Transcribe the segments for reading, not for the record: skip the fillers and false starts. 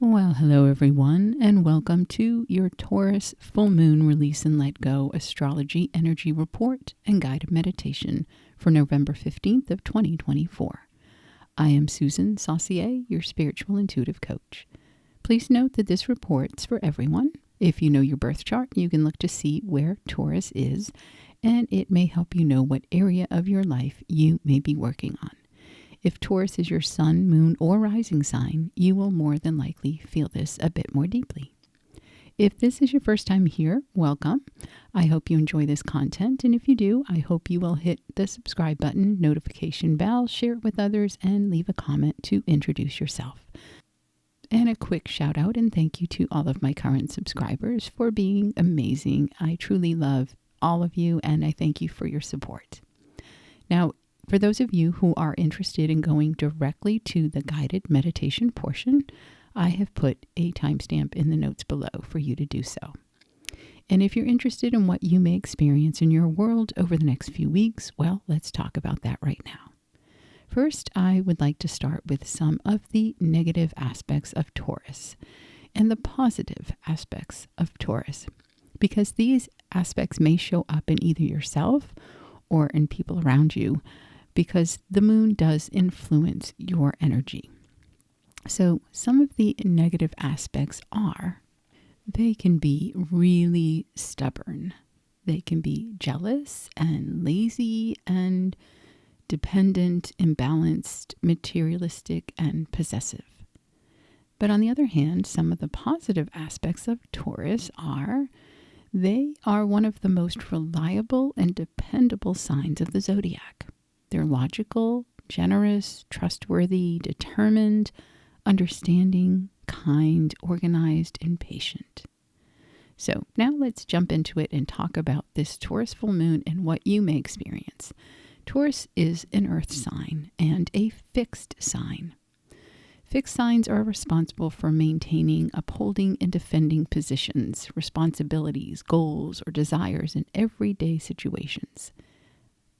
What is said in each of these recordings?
Well, hello everyone, and welcome to your Taurus Full Moon Release and Let Go Astrology Energy Report and Guided Meditation for November 15th of 2024. I am Susan Saucier, your spiritual intuitive coach. Please note that this report's for everyone. If you know your birth chart, you can look to see where Taurus is, and it may help you know what area of your life you may be working on. If Taurus is your sun, moon, or rising sign, you will more than likely feel this a bit more deeply. If this is your first time here, welcome. I hope you enjoy this content, and if you do, I hope you will hit the subscribe button, notification bell, share it with others, and leave a comment to introduce yourself. And a quick shout out and thank you to all of my current subscribers for being amazing. I truly love all of you, and I thank you for your support. Now, for those of you who are interested in going directly to the guided meditation portion, I have put a timestamp in the notes below for you to do so. And if you're interested in what you may experience in your world over the next few weeks, well, let's talk about that right now. First, I would like to start with some of the negative aspects of Taurus and the positive aspects of Taurus, because these aspects may show up in either yourself or in people around you, because the moon does influence your energy. So some of the negative aspects are, they can be really stubborn. They can be jealous and lazy and dependent, imbalanced, materialistic, and possessive. But on the other hand, some of the positive aspects of Taurus are, they are one of the most reliable and dependable signs of the zodiac. They're logical, generous, trustworthy, determined, understanding, kind, organized, and patient. So now let's jump into it and talk about this Taurus full moon and what you may experience. Taurus is an earth sign and a fixed sign. Fixed signs are responsible for maintaining, upholding, and defending positions, responsibilities, goals, or desires in everyday situations.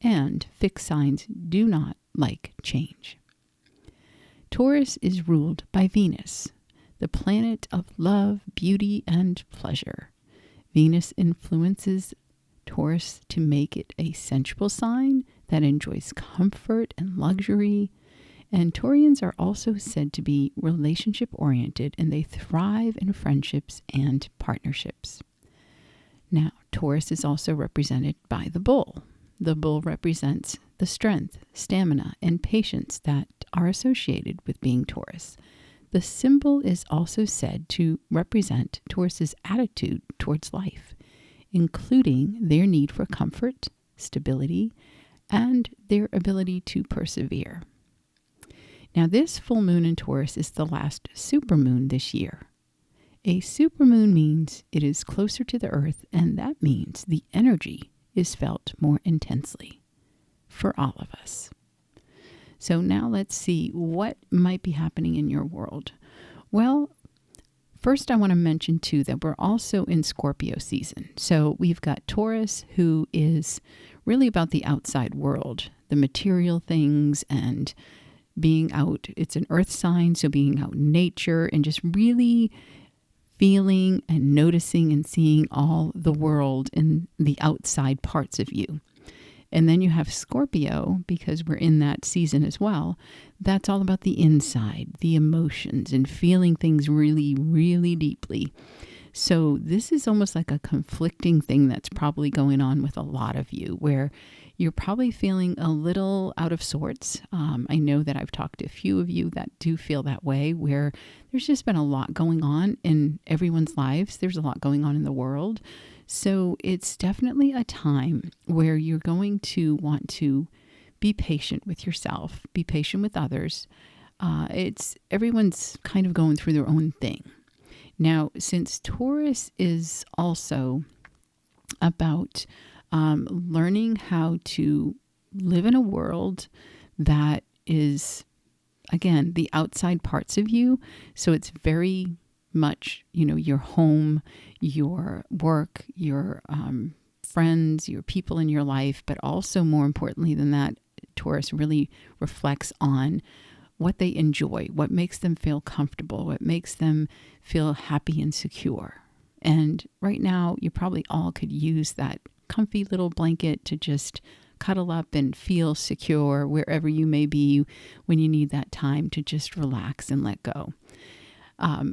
And fixed signs do not like change. Taurus is ruled by Venus, the planet of love, beauty, and pleasure. Venus influences Taurus to make it a sensual sign that enjoys comfort and luxury. And Taurians are also said to be relationship-oriented, and they thrive in friendships and partnerships. Now, Taurus is also represented by the bull. The bull represents the strength, stamina, and patience that are associated with being Taurus. The symbol is also said to represent Taurus's attitude towards life, including their need for comfort, stability, and their ability to persevere. Now, this full moon in Taurus is the last supermoon this year. A supermoon means it is closer to the earth, and that means the energy is felt more intensely for all of us. So now let's see what might be happening in your world. Well, first I want to mention too that we're also in Scorpio season. So we've got Taurus, who is really about the outside world, the material things and being out. It's an earth sign, so being out in nature and just really feeling and noticing and seeing all the world in the outside parts of you. And then you have Scorpio, because we're in that season as well. That's all about the inside, the emotions, and feeling things really, really deeply. So this is almost like a conflicting thing that's probably going on with a lot of you, where you're probably feeling a little out of sorts. I know that I've talked to a few of you that do feel that way, where there's just been a lot going on in everyone's lives. There's a lot going on in the world. So it's definitely a time where you're going to want to be patient with yourself, be patient with others. Everyone's kind of going through their own thing. Now, since Taurus is also about learning how to live in a world that is, again, the outside parts of you. So it's very much, your home, your work, your friends, your people in your life, but also more importantly than that, Taurus really reflects on what they enjoy, what makes them feel comfortable, what makes them feel happy and secure. And right now, you probably all could use that comfy little blanket to just cuddle up and feel secure wherever you may be when you need that time to just relax and let go.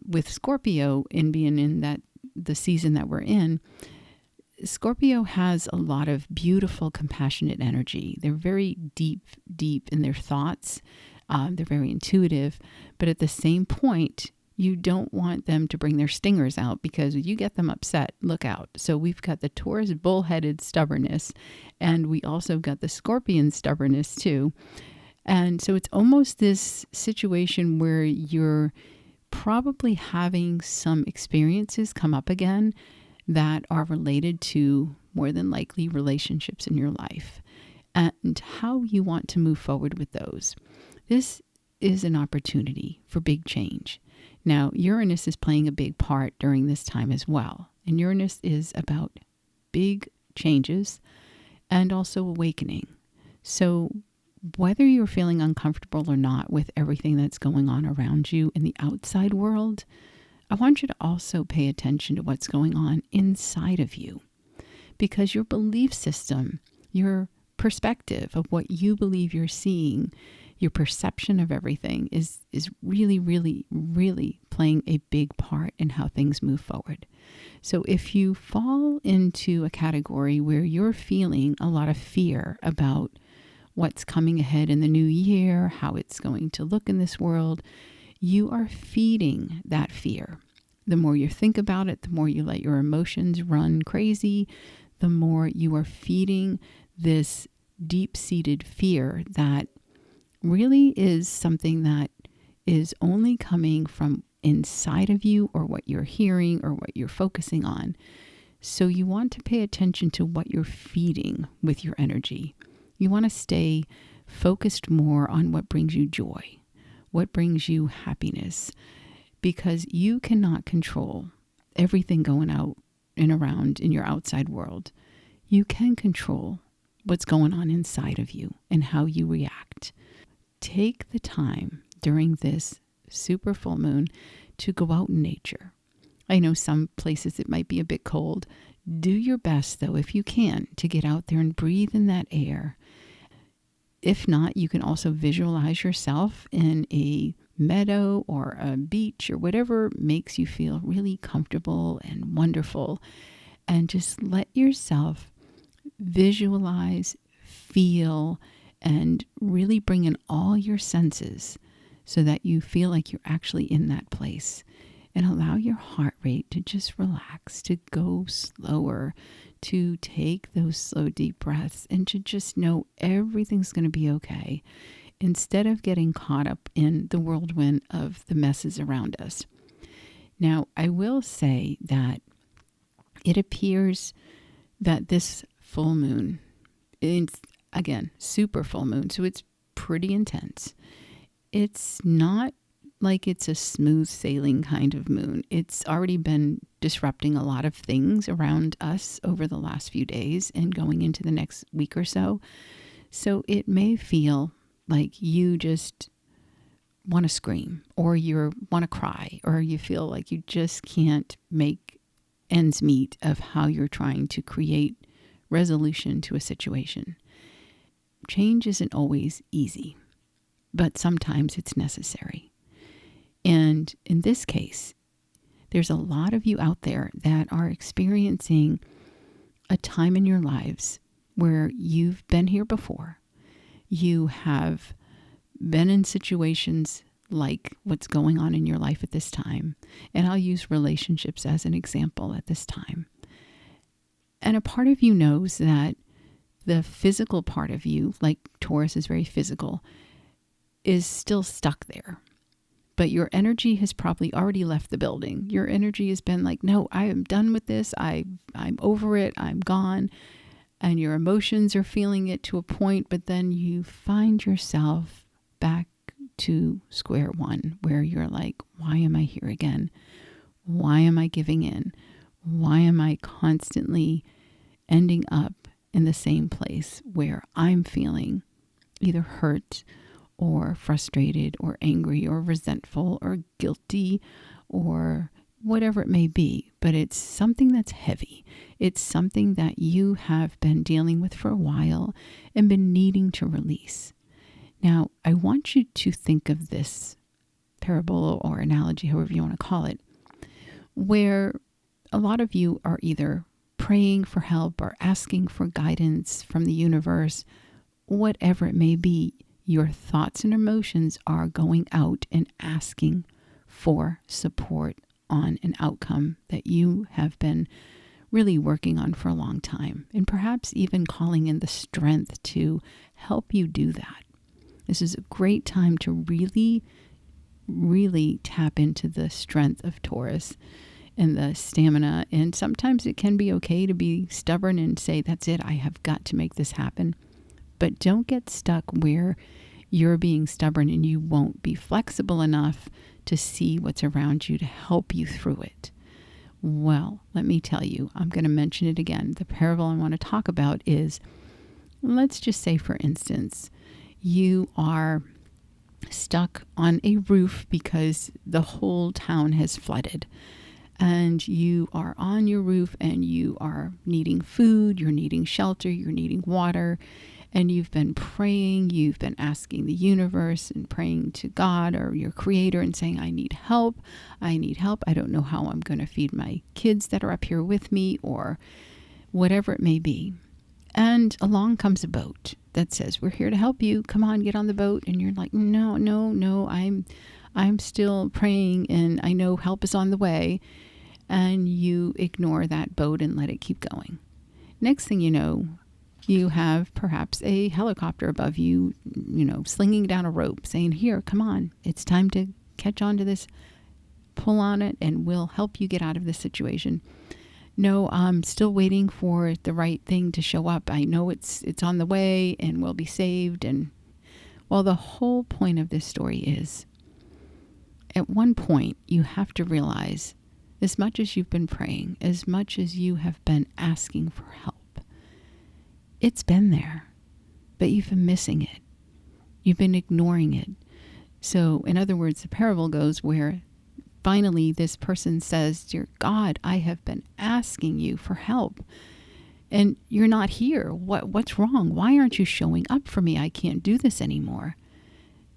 With Scorpio in being in the season that we're in, Scorpio has a lot of beautiful, compassionate energy. They're very deep in their thoughts. They're very intuitive, but at the same point, you don't want them to bring their stingers out, because you get them upset, look out. So we've got the Taurus bullheaded stubbornness, and we also got the Scorpion stubbornness too. And so it's almost this situation where you're probably having some experiences come up again that are related to, more than likely, relationships in your life and how you want to move forward with those. This is an opportunity for big change. Now, Uranus is playing a big part during this time as well. And Uranus is about big changes and also awakening. So whether you're feeling uncomfortable or not with everything that's going on around you in the outside world, I want you to also pay attention to what's going on inside of you. Because your belief system, your perspective of what you believe you're seeing, your perception of everything is really, really, really playing a big part in how things move forward. So if you fall into a category where you're feeling a lot of fear about what's coming ahead in the new year, how it's going to look in this world, you are feeding that fear. The more you think about it, the more you let your emotions run crazy, the more you are feeding this deep-seated fear that really is something that is only coming from inside of you, or what you're hearing, or what you're focusing on. So you want to pay attention to what you're feeding with your energy. You want to stay focused more on what brings you joy, what brings you happiness, because you cannot control everything going out and around in your outside world. You can control what's going on inside of you and how you react. Take the time during this super full moon to go out in nature. I know some places it might be a bit cold. Do your best, though, if you can, to get out there and breathe in that air. If not, you can also visualize yourself in a meadow or a beach or whatever makes you feel really comfortable and wonderful. And just let yourself visualize, feel, and really bring in all your senses so that you feel like you're actually in that place. And allow your heart rate to just relax, to go slower, to take those slow, deep breaths, and to just know everything's going to be okay, instead of getting caught up in the whirlwind of the messes around us. Now, I will say that it appears that this full moon, it's, again, super full moon, so it's pretty intense. It's not like it's a smooth sailing kind of moon. It's already been disrupting a lot of things around us over the last few days and going into the next week or so. So it may feel like you just want to scream, or you want to cry, or you feel like you just can't make ends meet of how you're trying to create resolution to a situation. Change isn't always easy, but sometimes it's necessary. And in this case, there's a lot of you out there that are experiencing a time in your lives where you've been here before. You have been in situations like what's going on in your life at this time. And I'll use relationships as an example at this time. And a part of you knows that the physical part of you, like Taurus is very physical, is still stuck there. But your energy has probably already left the building. Your energy has been like, no, I am done with this. I'm over it. I'm gone. And your emotions are feeling it to a point, but then you find yourself back to square one, where you're like, why am I here again? Why am I giving in? Why am I constantly ending up in the same place where I'm feeling either hurt or frustrated or angry or resentful or guilty or whatever it may be, but it's something that's heavy. It's something that you have been dealing with for a while and been needing to release. Now, I want you to think of this parable or analogy, however you want to call it, where a lot of you are either praying for help or asking for guidance from the universe, whatever it may be. Your thoughts and emotions are going out and asking for support on an outcome that you have been really working on for a long time, and perhaps even calling in the strength to help you do that. This is a great time to really, really tap into the strength of Taurus and the stamina. And sometimes it can be okay to be stubborn and say, that's it, I have got to make this happen. But don't get stuck where you're being stubborn and you won't be flexible enough to see what's around you to help you through it. Well, let me tell you, I'm going to mention it again. The parable I want to talk about is, let's just say, for instance, you are stuck on a roof because the whole town has flooded. And you are on your roof and you are needing food, you're needing shelter, you're needing water. And you've been praying, you've been asking the universe and praying to God or your creator and saying, I need help. I don't know how I'm going to feed my kids that are up here with me, or whatever it may be. And along comes a boat that says, we're here to help you. Come on, get on the boat. And you're like, no, I'm still praying and I know help is on the way. And you ignore that boat and let it keep going. Next thing you know, you have perhaps a helicopter above you, slinging down a rope saying, here, come on, it's time to catch on to this, pull on it, and we'll help you get out of this situation. No, I'm still waiting for the right thing to show up. I know it's on the way and we'll be saved. And well, the whole point of this story is, at one point, you have to realize, as much as you've been praying, as much as you have been asking for help, it's been there, but you've been missing it. You've been ignoring it. So, in other words, the parable goes where finally this person says, dear God, I have been asking you for help and you're not here. What's wrong? Why aren't you showing up for me? I can't do this anymore.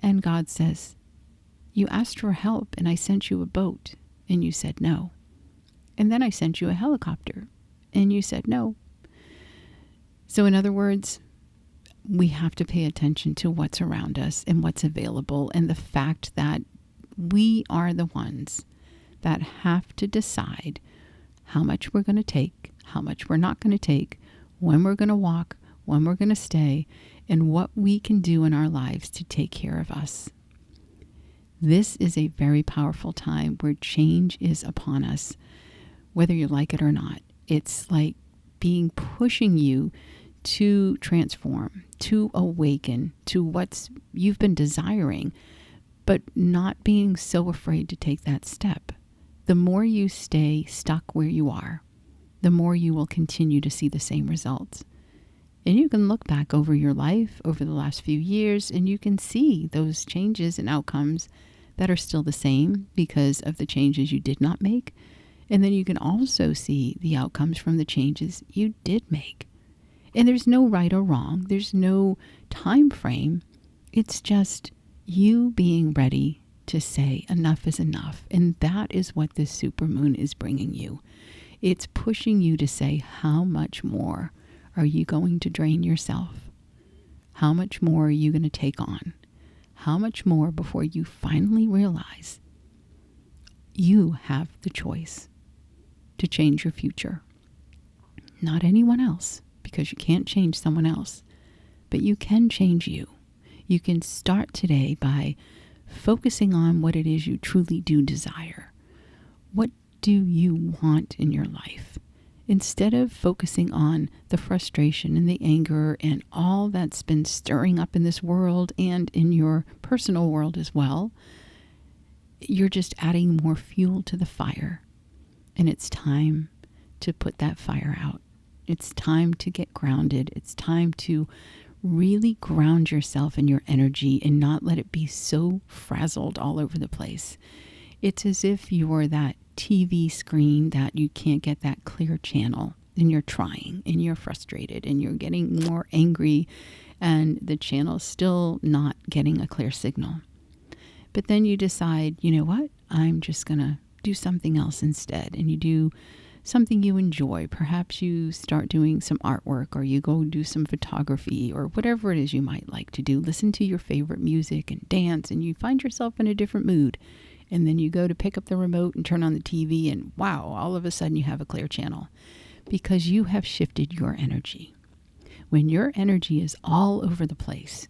And God says, you asked for help and I sent you a boat and you said no. And then I sent you a helicopter and you said no. So in other words, we have to pay attention to what's around us and what's available, and the fact that we are the ones that have to decide how much we're going to take, how much we're not going to take, when we're going to walk, when we're going to stay, and what we can do in our lives to take care of us. This is a very powerful time where change is upon us, whether you like it or not. It's like pushing you to transform, to awaken to what you've been desiring, but not being so afraid to take that step. The more you stay stuck where you are, the more you will continue to see the same results. And you can look back over your life over the last few years and you can see those changes and outcomes that are still the same because of the changes you did not make. And then you can also see the outcomes from the changes you did make. And there's no right or wrong. There's no time frame. It's just you being ready to say enough is enough. And that is what this supermoon is bringing you. It's pushing you to say, how much more are you going to drain yourself? How much more are you going to take on? How much more before you finally realize you have the choice to change your future? Not anyone else, because you can't change someone else, but you can change you. You can start today by focusing on what it is you truly do desire. What do you want in your life? Instead of focusing on the frustration and the anger and all that's been stirring up in this world and in your personal world as well, you're just adding more fuel to the fire. And it's time to put that fire out. It's time to get grounded. It's time to really ground yourself in your energy and not let it be so frazzled all over the place. It's as if you're that TV screen that you can't get that clear channel, and you're trying and you're frustrated and you're getting more angry and the channel's still not getting a clear signal. But then you decide, you know what? I'm just going to do something else instead. And you do something you enjoy. Perhaps you start doing some artwork, or you go do some photography, or whatever it is you might like to do. Listen to your favorite music and dance, and you find yourself in a different mood. And then you go to pick up the remote and turn on the TV, and wow, all of a sudden you have a clear channel because you have shifted your energy. When your energy is all over the place,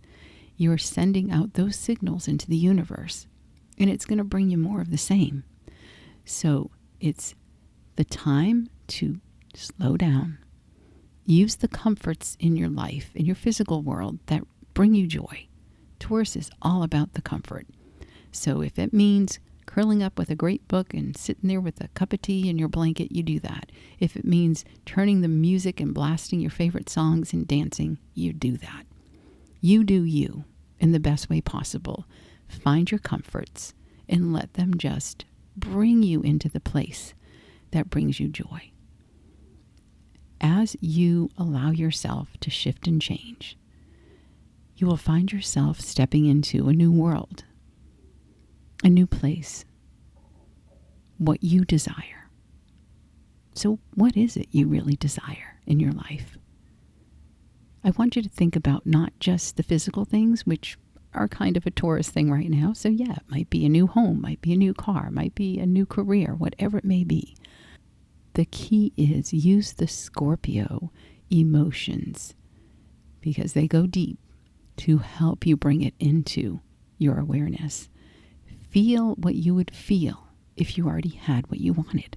you're sending out those signals into the universe, and it's going to bring you more of the same. So it's the time to slow down. Use the comforts in your life, in your physical world, that bring you joy. Taurus is all about the comfort. So if it means curling up with a great book and sitting there with a cup of tea and your blanket, you do that. If it means turning the music and blasting your favorite songs and dancing, you do that. You do you in the best way possible. Find your comforts and let them just bring you into the place that brings you joy. As you allow yourself to shift and change, you will find yourself stepping into a new world, a new place, what you desire. So what is it you really desire in your life? I want you to think about not just the physical things, which are kind of a Taurus thing right now. So yeah, it might be a new home, might be a new car, might be a new career, whatever it may be. The key is use the Scorpio emotions, because they go deep, to help you bring it into your awareness. Feel what you would feel if you already had what you wanted.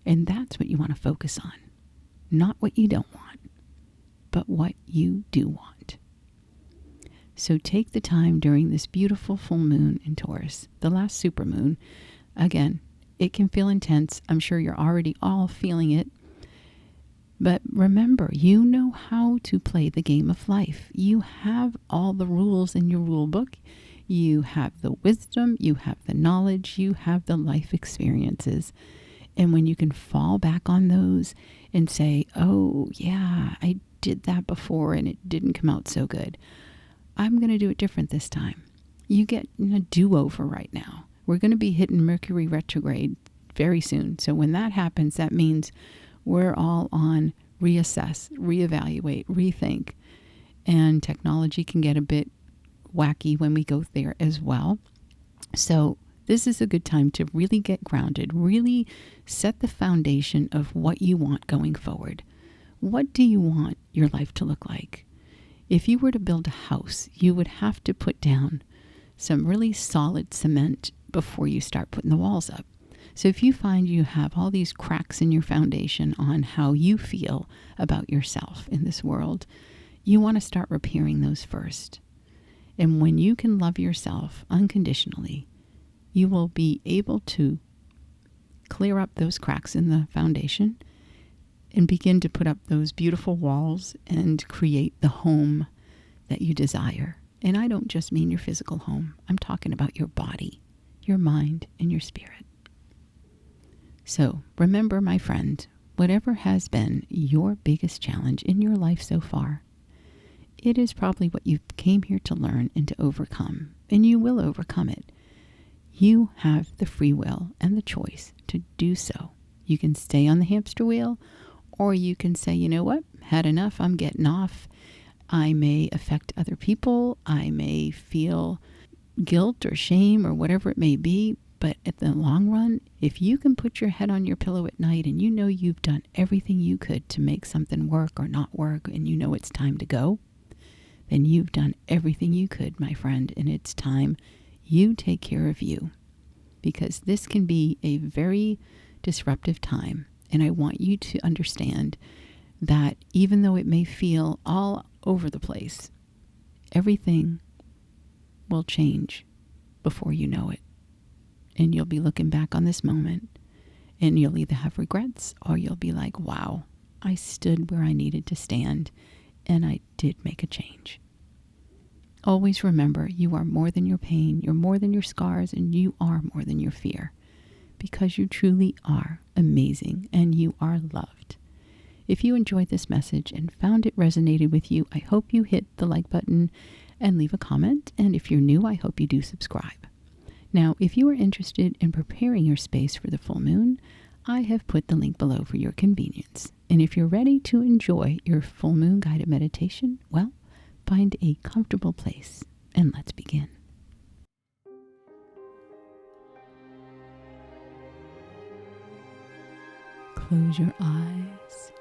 And that's what you want to focus on. Not what you don't want, but what you do want. So take the time during this beautiful full moon in Taurus, the last supermoon. Again, it can feel intense. I'm sure you're already all feeling it. But remember, you know how to play the game of life. You have all the rules in your rule book. You have the wisdom, you have the knowledge, you have the life experiences. And when you can fall back on those and say, oh yeah, I did that before and it didn't come out so good, I'm going to do it different this time. You get a do-over right now. We're going to be hitting Mercury retrograde very soon. So when that happens, that means we're all on reassess, reevaluate, rethink. And technology can get a bit wacky when we go there as well. So this is a good time to really get grounded, really set the foundation of what you want going forward. What do you want your life to look like? If you were to build a house, you would have to put down some really solid cement before you start putting the walls up. So if you find you have all these cracks in your foundation on how you feel about yourself in this world, you want to start repairing those first. And when you can love yourself unconditionally, you will be able to clear up those cracks in the foundation and begin to put up those beautiful walls and create the home that you desire. And I don't just mean your physical home. I'm talking about your body, your mind, and your spirit. So remember, my friend, whatever has been your biggest challenge in your life so far, it is probably what you came here to learn and to overcome, and you will overcome it. You have the free will and the choice to do so. You can stay on the hamster wheel, or you can say, you know what, had enough, I'm getting off. I may affect other people. I may feel guilt or shame or whatever it may be. But at the long run, if you can put your head on your pillow at night and you know you've done everything you could to make something work or not work, and you know it's time to go, then you've done everything you could, my friend, and it's time you take care of you. Because this can be a very disruptive time. And I want you to understand that even though it may feel all over the place, everything will change before you know it. And you'll be looking back on this moment and you'll either have regrets or you'll be like, wow, I stood where I needed to stand and I did make a change. Always remember, you are more than your pain, you're more than your scars, and you are more than your fear, because you truly are amazing and you are loved. If you enjoyed this message and found it resonated with you, I hope you hit the like button and leave a comment. And if you're new, I hope you do subscribe. Now, if you are interested in preparing your space for the full moon, I have put the link below for your convenience. And if you're ready to enjoy your full moon guided meditation, well, find a comfortable place and let's begin. Close your eyes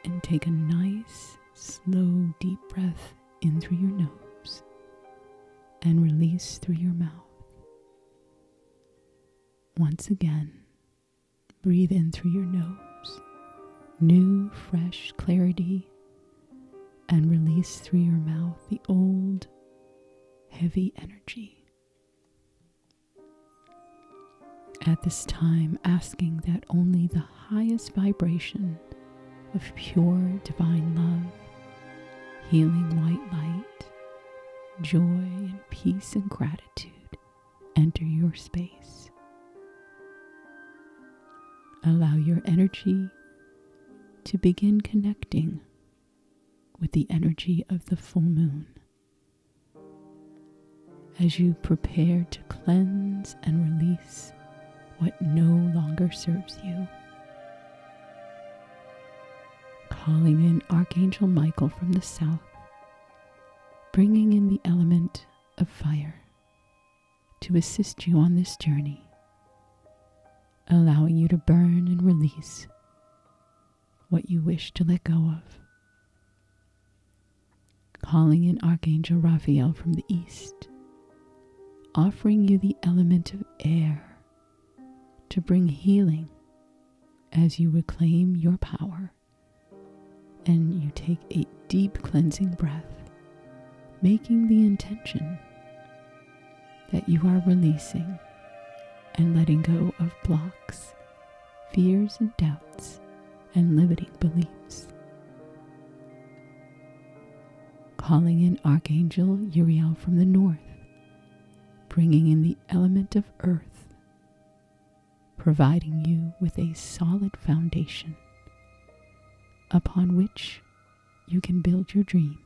and take a nice, slow, deep breath in through your nose and release through your mouth. Once again, breathe in through your nose, new, fresh clarity, and release through your mouth the old, heavy energy. At this time, asking that only the highest vibration of pure divine love, healing white light, joy and peace and gratitude enter your space. Allow your energy to begin connecting with the energy of the full moon as you prepare to cleanse and release what no longer serves you. Calling in Archangel Michael from the south, bringing in the element of fire to assist you on this journey, allowing you to burn and release what you wish to let go of. Calling in Archangel Raphael from the east, offering you the element of air to bring healing as you reclaim your power and you take a deep cleansing breath, making the intention that you are releasing and letting go of blocks, fears and doubts, and limiting beliefs. Calling in Archangel Uriel from the north, bringing in the element of earth, providing you with a solid foundation upon which you can build your dreams,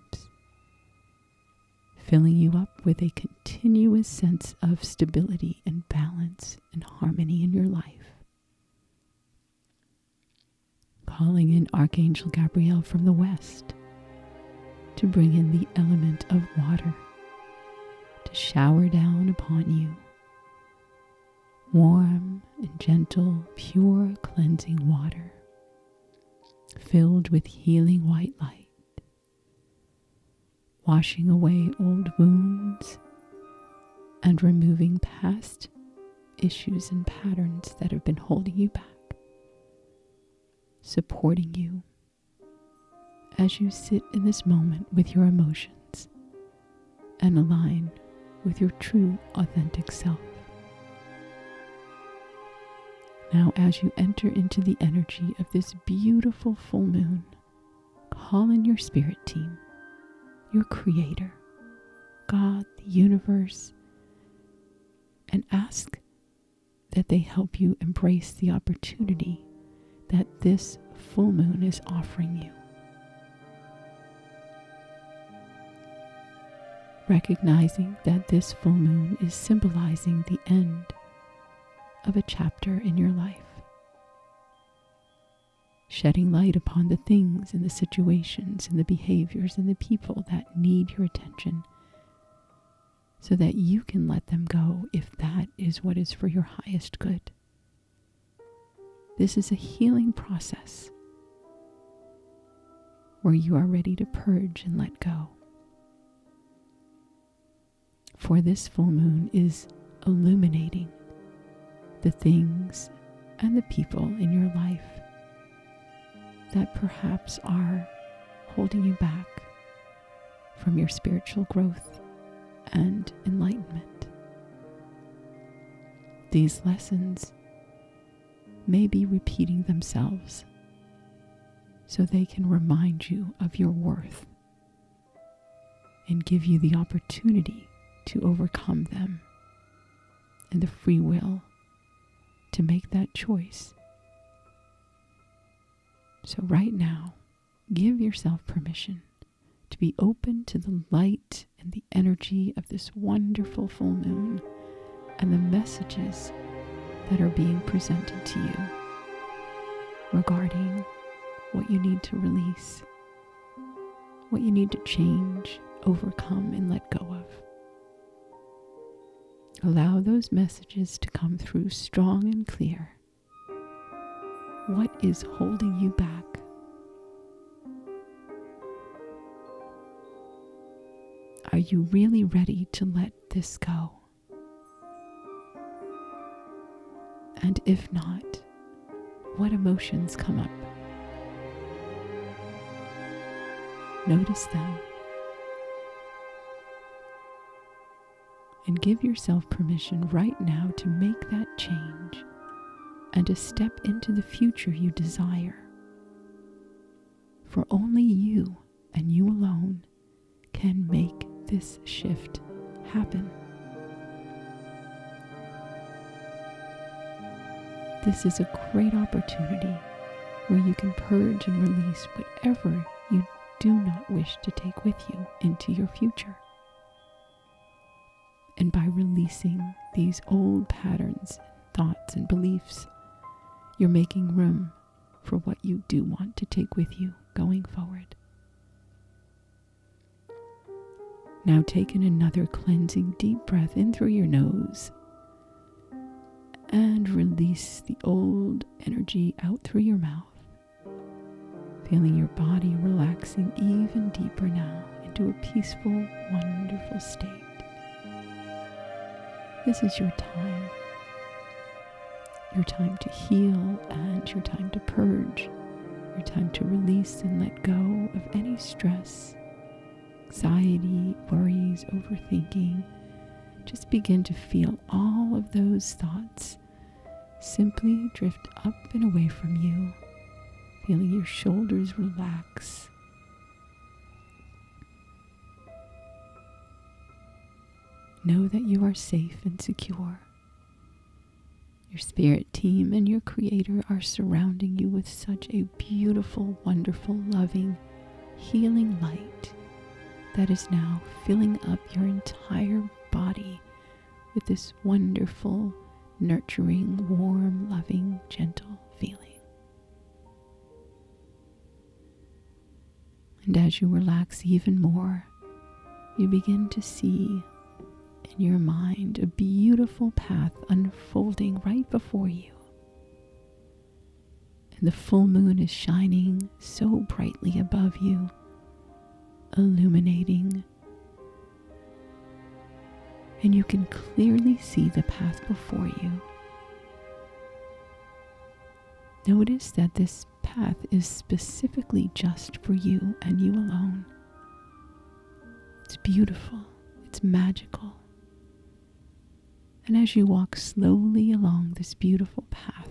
filling you up with a continuous sense of stability and balance and harmony in your life. Calling in Archangel Gabriel from the west to bring in the element of water to shower down upon you, warm and gentle, pure cleansing water filled with healing white light, washing away old wounds and removing past issues and patterns that have been holding you back, supporting you as you sit in this moment with your emotions and align with your true, authentic self. Now, as you enter into the energy of this beautiful full moon, call in your spirit team, your creator, God, the universe, and ask that they help you embrace the opportunity that this full moon is offering you. Recognizing that this full moon is symbolizing the end of a chapter in your life, shedding light upon the things and the situations and the behaviors and the people that need your attention so that you can let them go if that is what is for your highest good. This is a healing process where you are ready to purge and let go. For this full moon is illuminating the things and the people in your life that perhaps are holding you back from your spiritual growth and enlightenment. These lessons may be repeating themselves so they can remind you of your worth and give you the opportunity to overcome them and the free will to make that choice. So right now, give yourself permission to be open to the light and the energy of this wonderful full moon and the messages that are being presented to you regarding what you need to release, what you need to change, overcome, and let go of. Allow those messages to come through strong and clear. What is holding you back? Are you really ready to let this go? And if not, what emotions come up? Notice them. And give yourself permission right now to make that change and to step into the future you desire. For only you and you alone can make this shift happen. This is a great opportunity where you can purge and release whatever you do not wish to take with you into your future. And by releasing these old patterns, thoughts, and beliefs, you're making room for what you do want to take with you going forward. Now take in another cleansing deep breath in through your nose and release the old energy out through your mouth, feeling your body relaxing even deeper now into a peaceful, wonderful state. This is your time to heal and your time to purge, your time to release and let go of any stress, anxiety, worries, overthinking. Just begin to feel all of those thoughts simply drift up and away from you, feeling your shoulders relax. Know that you are safe and secure. Your spirit team and your creator are surrounding you with such a beautiful, wonderful, loving, healing light that is now filling up your entire body with this wonderful, nurturing, warm, loving, gentle feeling. And as you relax even more, you begin to see in your mind a beautiful path unfolding right before you. And the full moon is shining so brightly above you, illuminating. And you can clearly see the path before you. Notice that this path is specifically just for you and you alone. It's beautiful. It's magical. And as you walk slowly along this beautiful path,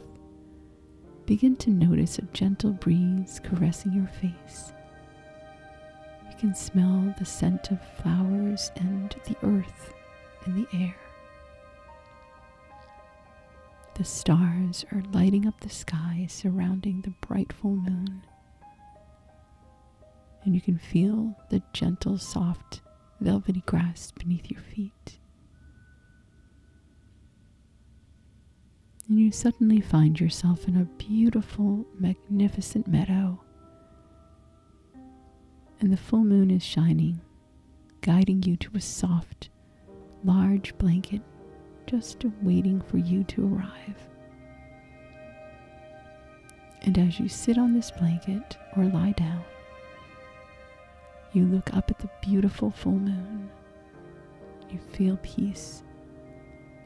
begin to notice a gentle breeze caressing your face. You can smell the scent of flowers and the earth in the air. The stars are lighting up the sky surrounding the bright full moon. And you can feel the gentle, soft, velvety grass beneath your feet. And you suddenly find yourself in a beautiful, magnificent meadow. And the full moon is shining, guiding you to a soft, large blanket just waiting for you to arrive. And as you sit on this blanket or lie down, you look up at the beautiful full moon. You feel peace,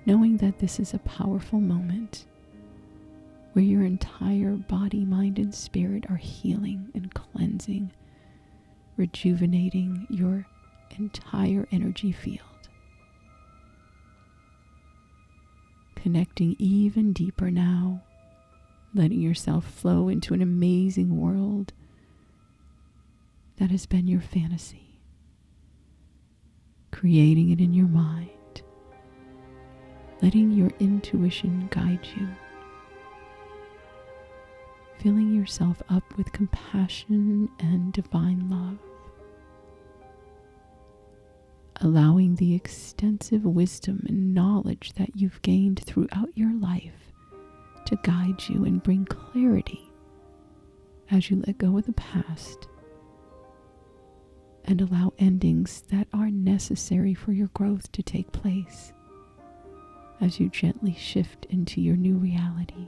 knowing that this is a powerful moment where your entire body, mind, and spirit are healing and cleansing, rejuvenating your entire energy field. Connecting even deeper now, letting yourself flow into an amazing world that has been your fantasy. creating it in your mind, letting your intuition guide you, filling yourself up with compassion and divine love, allowing the extensive wisdom and knowledge that you've gained throughout your life to guide you and bring clarity as you let go of the past and allow endings that are necessary for your growth to take place as you gently shift into your new reality.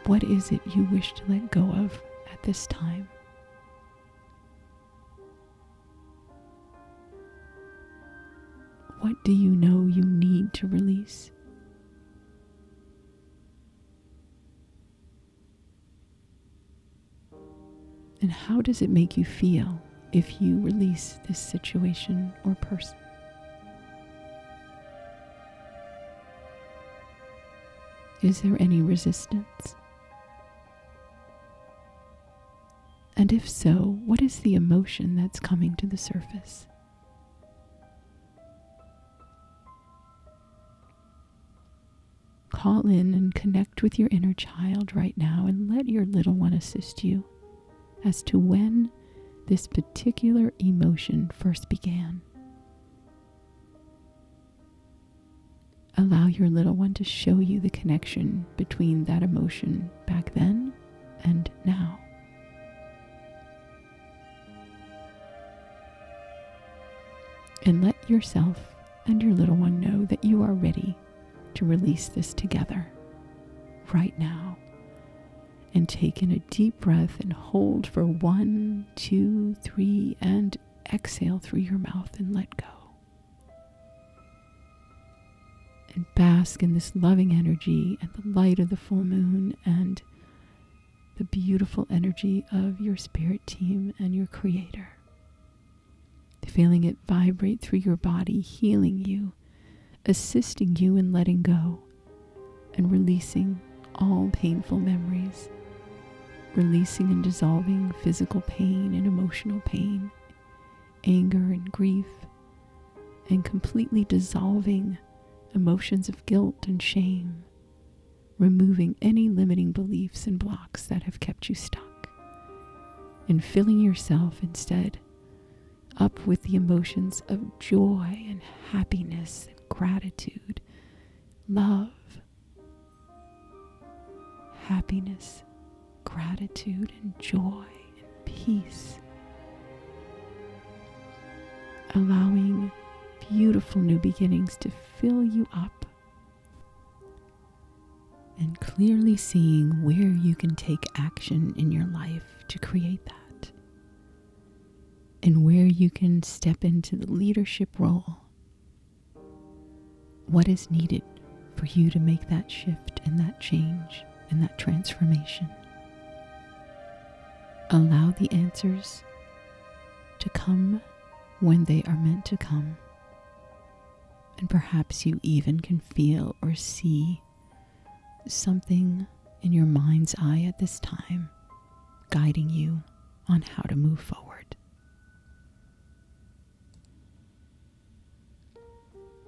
What is it you wish to let go of at this time? What do you know you need to release? And how does it make you feel if you release this situation or person? Is there any resistance? And if so, what is the emotion that's coming to the surface? Call in and connect with your inner child right now and let your little one assist you as to when this particular emotion first began. Allow your little one to show you the connection between that emotion back then and now. And let yourself and your little one know that you are ready to release this together right now. And take in a deep breath and hold for 1, 2, 3, and exhale through your mouth and let go. And bask in this loving energy and the light of the full moon and the beautiful energy of your spirit team and your creator. Feeling it vibrate through your body, healing you, assisting you in letting go and releasing all painful memories, releasing and dissolving physical pain and emotional pain, anger and grief, and completely dissolving emotions of guilt and shame, removing any limiting beliefs and blocks that have kept you stuck, and filling yourself instead up with the emotions of joy and happiness and gratitude, love, happiness, gratitude, and joy and peace. Allowing beautiful new beginnings to fill you up and clearly seeing where you can take action in your life to create that. And where you can step into the leadership role. What is needed for you to make that shift and that change and that transformation? Allow the answers to come when they are meant to come. And perhaps you even can feel or see something in your mind's eye at this time, guiding you on how to move forward.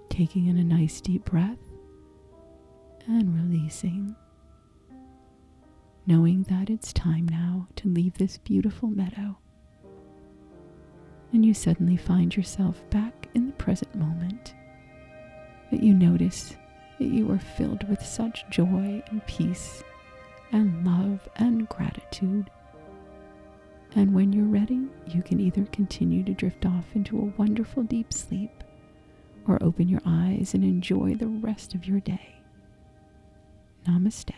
Taking in a nice deep breath and releasing, knowing that it's time now to leave this beautiful meadow. And you suddenly find yourself back in the present moment, that you notice that you are filled with such joy and peace and love and gratitude. And when you're ready, you can either continue to drift off into a wonderful deep sleep or open your eyes and enjoy the rest of your day. Namaste.